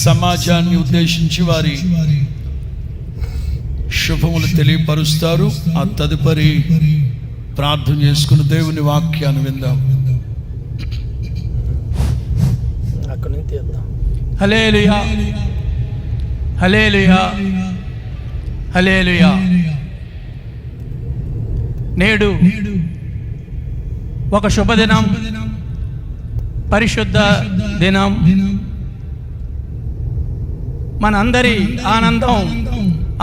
సమాజాన్ని ఉద్దేశించి వారి శుభములు తెలియపరుస్తారు. ఆ తదుపరి ప్రార్థన చేసుకుని దేవుని వాక్యాన్ని విందాం. హల్లెలూయా, హల్లెలూయా, హల్లెలూయా. నేడు ఒక శుభదినం, పరిశుద్ధ దినం. మనందరి ఆనందం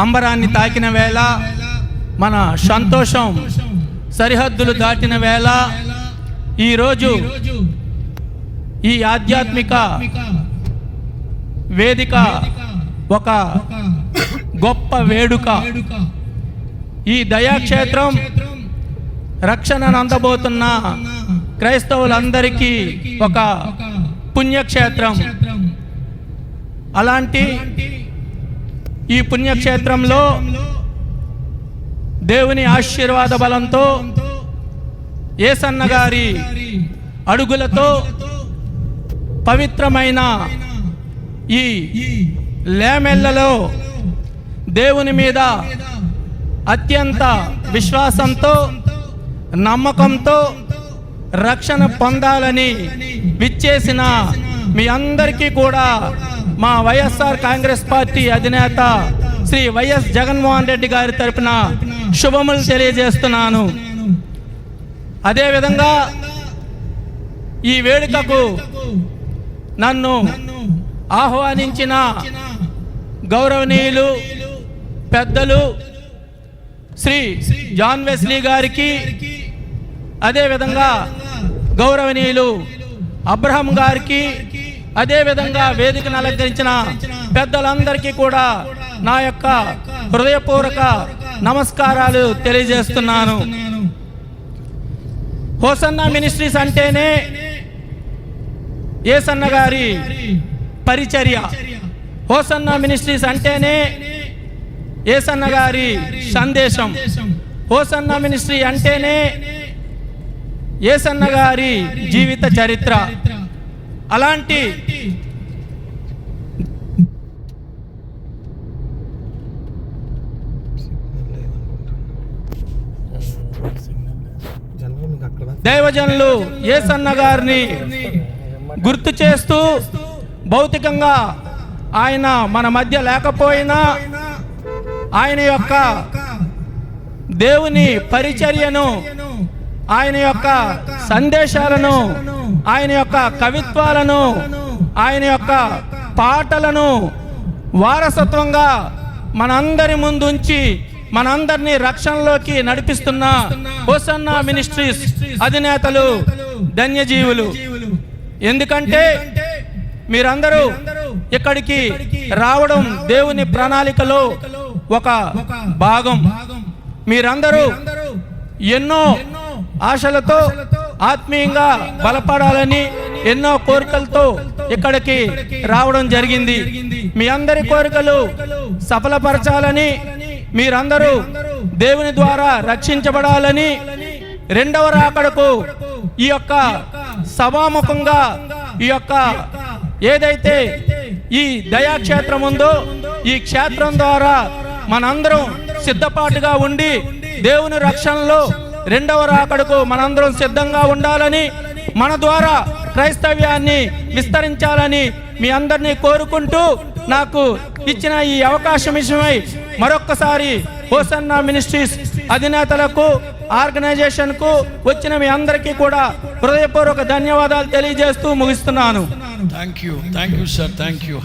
అంబరాన్ని తాకిన వేళ, మన సంతోషం సరిహద్దులు దాటిన వేళ, ఈరోజు ఈ ఆధ్యాత్మిక వేదిక ఒక గొప్ప వేడుక. ఈ దయాక్షేత్రం రక్షణను అందబోతున్న క్రైస్తవులందరికీ ఒక పుణ్యక్షేత్రం. అలాంటి ఈ పుణ్యక్షేత్రంలో దేవుని ఆశీర్వాద బలంతో, యేసన్న గారి అడుగులతో పవిత్రమైన ఈ లేమెల్లలో దేవుని మీద అత్యంత విశ్వాసంతో, నమ్మకంతో రక్షణ పొందాలని విచ్చేసిన మీ అందరికీ కూడా మా వైఎస్ఆర్ కాంగ్రెస్ పార్టీ అధినేత శ్రీ వైఎస్ జగన్మోహన్ రెడ్డి గారి తరపున శుభములు తెలియజేస్తున్నాను. అదేవిధంగా ఈ వేడుకకు నన్ను ఆహ్వానించిన గౌరవనీయులు పెద్దలు శ్రీ జాన్ వెస్లీ గారికి, అదేవిధంగా గౌరవనీయులు అబ్రహం గారికి, అదేవిధంగా వేదికను అలంకరించిన పెద్దలందరికీ కూడా నా యొక్క హృదయపూర్వక నమస్కారాలు తెలియజేస్తున్నాను. హోసన్న మినిస్ట్రీస్ అంటేనే యేసన్న గారి పరిచర్య. హోసన్న మినిస్ట్రీస్ అంటేనే యేసన్న గారి సందేశం. హోసన్న మినిస్ట్రీ అంటేనే యేసన్న గారి జీవిత చరిత్ర. అలాంటి దైవజనులు యేసన్న గారిని గుర్తు చేస్తూ, భౌతికంగా ఆయన మన మధ్య లేకపోయినా ఆయన యొక్క దేవుని పరిచర్యను, ఆయన యొక్క సందేశాలను, ఆయన యొక్క కవిత్వాలను, ఆయన యొక్క పాటలను వారసత్వంగా మనందరి ముందుంచి మనందరినీ రక్షణలోకి నడిపిస్తున్న హోసన్న మినిస్ట్రీస్ అధినేతలు ధన్యజీవులు. ఎందుకంటే మీరందరూ ఇక్కడికి రావడం దేవుని ప్రణాళికలో ఒక భాగం. మీరందరూ ఎన్నో ఆశలతో ఆత్మీయంగా బలపడాలని, ఎన్నో కోరికలతో ఇక్కడికి రావడం జరిగింది. మీ అందరి కోరికలు సఫలపరచాలని, మీరందరూ దేవుని ద్వారా రక్షించబడాలని, రెండవ రాకడకు ఈ యొక్క సభాముఖంగా ఈ యొక్క ఏదైతే ఈ దయాక్షేత్రం ఉందో ఈ క్షేత్రం ద్వారా మనందరం సిద్ధపాటుగా ఉండి దేవుని రక్షణలో రెండవ రాకడకు మనందరం సిద్ధంగా ఉండాలని, మన ద్వారా క్రైస్తవ్యాన్ని విస్తరించాలని మీ అందరినీ కోరుకుంటూ, నాకు ఇచ్చిన ఈ అవకాశం విషయమై మరొక్కసారి హోసన్న మినిస్ట్రీస్ అధినేతలకు, ఆర్గనైజేషన్కు వచ్చిన మీ అందరికీ కూడా హృదయపూర్వక ధన్యవాదాలు తెలియజేస్తూ ముగిస్తున్నాను. Thank you sir. Thank you.